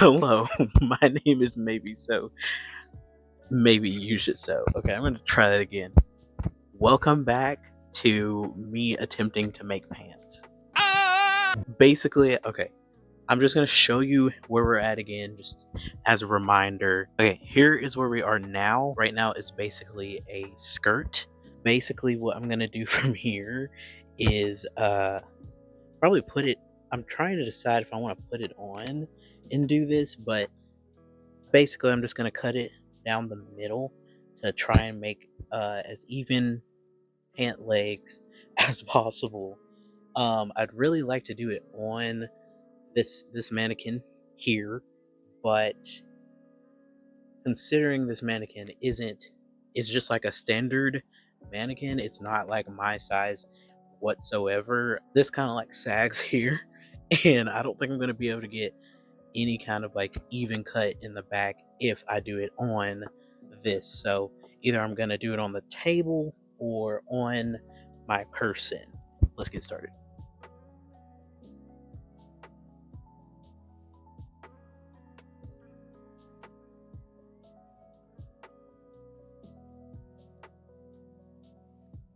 Hello, my name is Maybe So. Maybe you should so. Okay, I'm gonna try that again. Welcome back to me attempting to make pants. Basically, okay, I'm just gonna show you where we're at again, just as a reminder. Okay, here is where we are now. Right now, it's basically a skirt. Basically, what I'm gonna do from here is probably put it. I'm trying to decide if I want to put it on and do this, but basically I'm just going to cut it down the middle to try and make as even pant legs as possible. I'd really like to do it on this mannequin here, but considering this mannequin isn't, it's just like a standard mannequin, it's not like my size whatsoever. This kind of like sags here, and I don't think I'm going to be able to get any kind of like even cut in the back if I do it on this. So either I'm gonna do it on the table or on my person. Let's get started.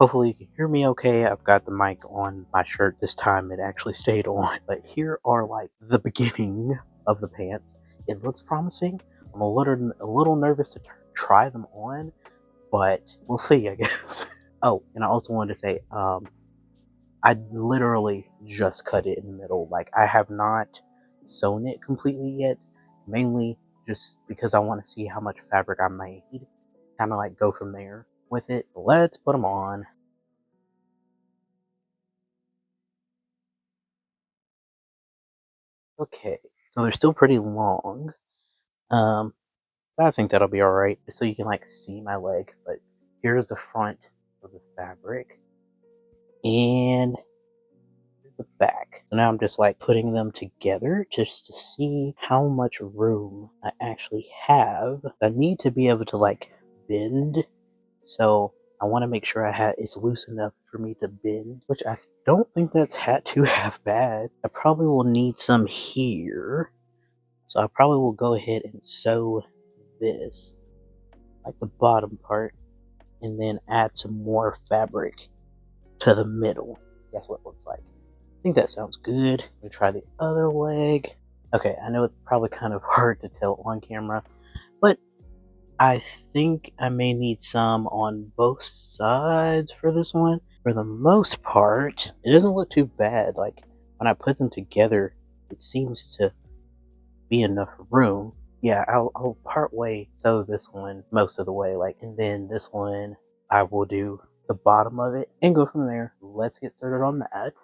Hopefully you can hear me okay. I've got the mic on my shirt this time. It actually stayed on. But here are like the beginning of the pants. It looks promising. I'm a little nervous to try them on, but we'll see, I guess. Oh, and I also wanted to say, I literally just cut it in the middle. Like, I have not sewn it completely yet, mainly just because I want to see how much fabric I made. Kind of like go from there with it. Let's put them on. Okay, so they're still pretty long. Um, I think that'll be alright, so you can like see my leg. But here's the front of the fabric. And the back. So now I'm just like putting them together just to see how much room I actually have. I need to be able to like bend, so I want to make sure it's loose enough for me to bend, which I don't think that's too half bad. I probably will need some here, so I probably will go ahead and sew this, like the bottom part, and then add some more fabric to the middle. That's what it looks like. I think that sounds good. Let me try the other leg. Okay, I know it's probably kind of hard to tell on camera, but I think I may need some on both sides for this one. For the most part, it doesn't look too bad. Like, when I put them together, it seems to be enough room. Yeah, I'll part way sew this one most of the way, like, and then this one I will do the bottom of it and go from there. Let's get started on that.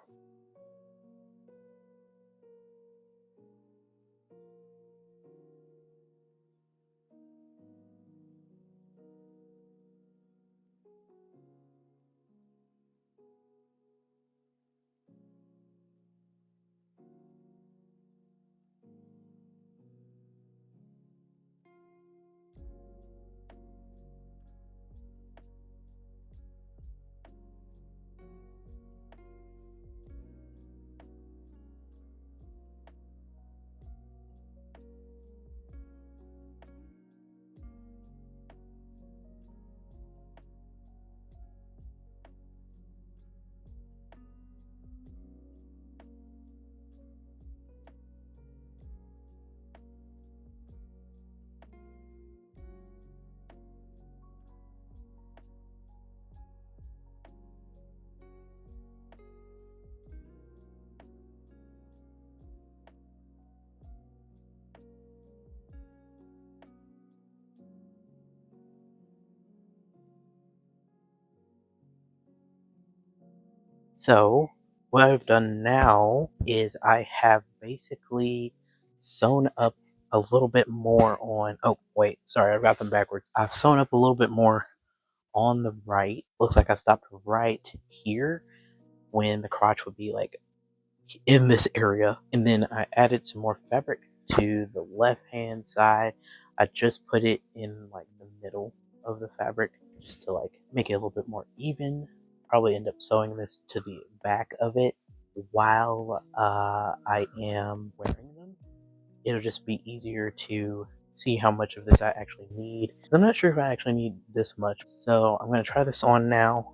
So, what I've done now is I have basically sewn up a little bit more on. Oh, wait, sorry, I got them backwards. I've sewn up a little bit more on the right. Looks like I stopped right here when the crotch would be like in this area. And then I added some more fabric to the left hand side. I just put it in like the middle of the fabric just to like make it a little bit more even. Probably end up sewing this to the back of it while I am wearing them. it'll just be easier to see how much of this I actually need. 'Cause I'm not sure if I actually need this much. So I'm going to try this on now.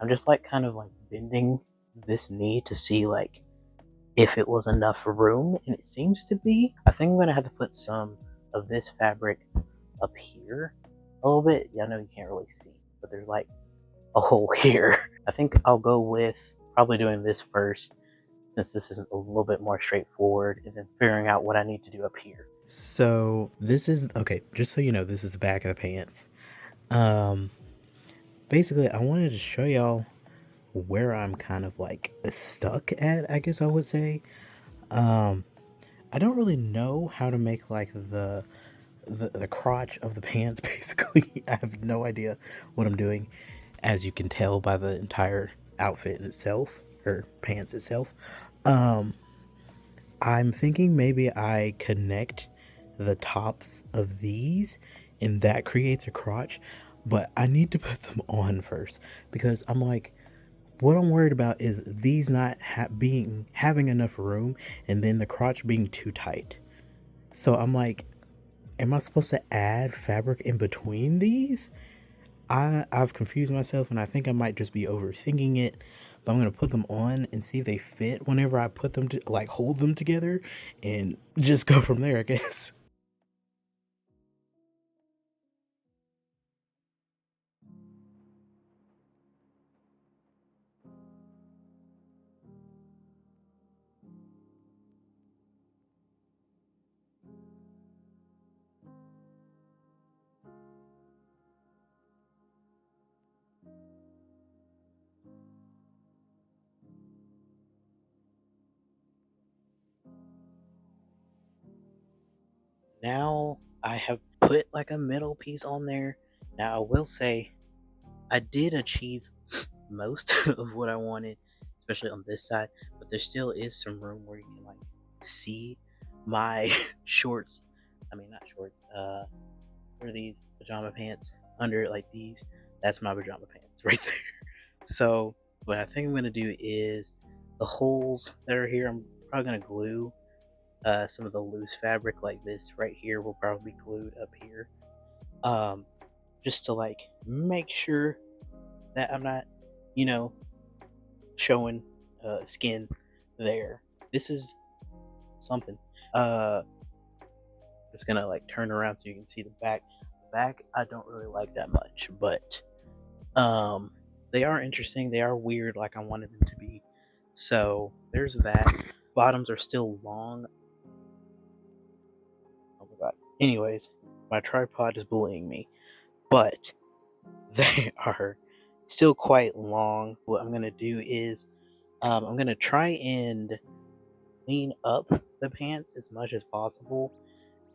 I'm just like kind of like bending this knee to see like if it was enough room, and it seems to be. I think I'm gonna have to put some of this fabric up here a little bit. Yeah, I know you can't really see, but there's like a hole here. I think I'll go with probably doing this first, since this is a little bit more straightforward, and then figuring out what I need to do up here. So this is okay, just so you know, this is the back of the pants. Um Basically I wanted to show y'all where I'm kind of like stuck at, I guess I would say. Um I don't really know how to make like the crotch of the pants basically. I have no idea what I'm doing, as you can tell by the entire outfit in itself, or pants itself. Um I'm thinking maybe I connect the tops of these and that creates a crotch, but I need to put them on first, because I'm like, what I'm worried about is these not having enough room, and then the crotch being too tight. So I'm like, am I supposed to add fabric in between these? I've confused myself, and I think I might just be overthinking it. But I'm gonna put them on and see if they fit whenever I put them to like hold them together, and just go from there, I guess. Now I have put like a middle piece on there. Now I will say I did achieve most of what I wanted, especially on this side, but there still is some room where you can like see my shorts. I mean, not shorts. What are these pajama pants under like these? That's my pajama pants right there. So what I think I'm gonna do is the holes that are here. I'm probably gonna glue some of the loose fabric like this right here will probably be glued up here, um, just to like make sure that I'm not, you know, showing skin there. This is something. Uh, it's gonna like turn around so you can see the back. The back I don't really like that much, but they are interesting. They are weird, like I wanted them to be. So there's that. Bottoms are still long. Oh my god. Anyways, my tripod is bullying me, but they are still quite long. What I'm gonna do is I'm gonna try and clean up the pants as much as possible.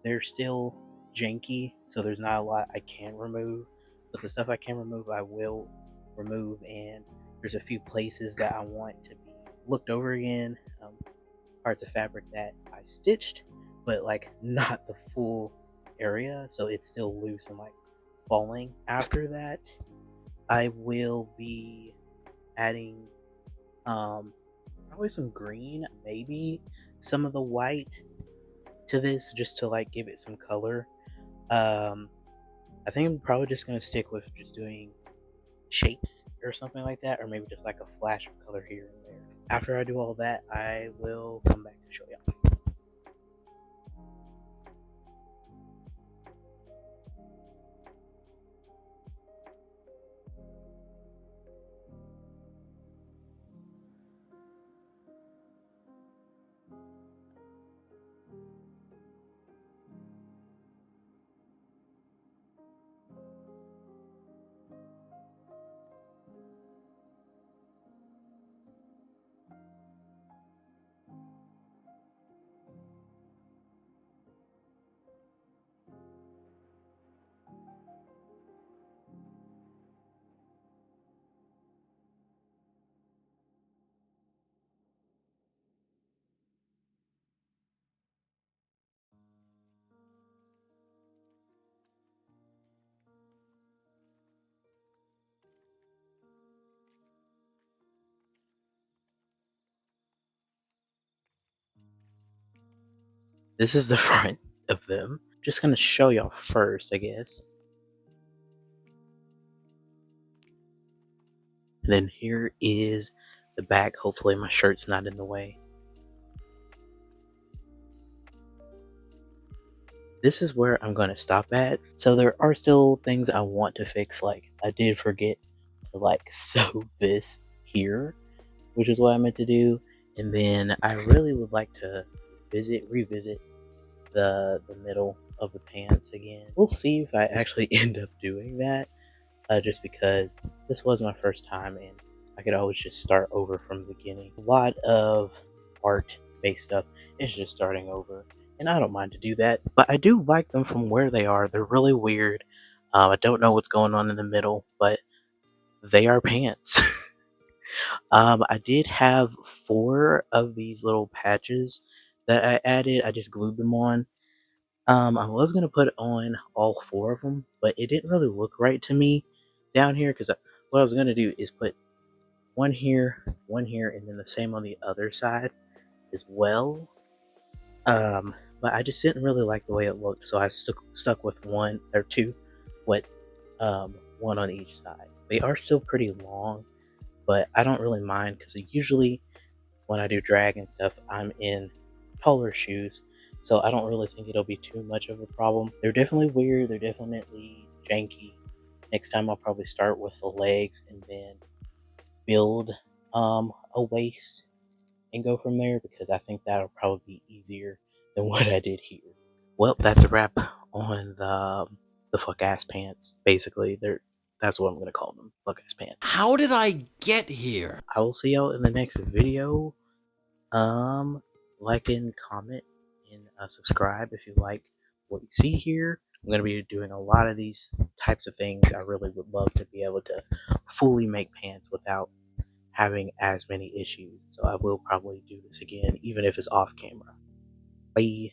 They're still janky, so there's not a lot I can remove, but the stuff I can remove, I will remove. And there's a few places that I want to be looked over again. Parts of fabric that I stitched, but like not the full area, so it's still loose and like falling. After that, I will be adding probably some green, maybe some of the white to this, just to like give it some color. Um, I think I'm probably just gonna stick with just doing shapes or something like that, or maybe just like a flash of color here and there. After I do all that, I will come back to show you. This is the front of them. Just gonna show y'all first, I guess. And then here is the back. Hopefully my shirt's not in the way. This is where I'm going to stop at. So there are still things I want to fix. Like I did forget to like sew this here, which is what I meant to do. And then I really would like to revisit the middle of the pants again. We'll see if I actually end up doing that. Just because this was my first time and I could always just start over from the beginning. A lot of art based stuff is just starting over, and I don't mind to do that, but I do like them from where they are. They're really weird. I don't know what's going on in the middle, but they are pants. I did have 4 of these little patches that I added. I just glued them on. I was gonna put on all 4 of them, but it didn't really look right to me down here because what I was gonna do is put one here, and then the same on the other side as well. But I just didn't really like the way it looked, so I stuck with 1 or 2, what one on each side. They are still pretty long, but I don't really mind because usually when I do drag and stuff, I'm in taller shoes, so I don't really think it'll be too much of a problem. They're definitely weird, they're definitely janky. Next time I'll probably start with the legs and then build a waist and go from there because I think that'll probably be easier than what I did here. Well, that's a wrap on the fuck ass pants. Basically, that's what I'm gonna call them, fuck ass pants. How did I get here? I will see y'all in the next video. Like and comment and subscribe if you like what you see here. I'm going to be doing a lot of these types of things. I really would love to be able to fully make pants without having as many issues. So I will probably do this again, even if it's off camera. Bye.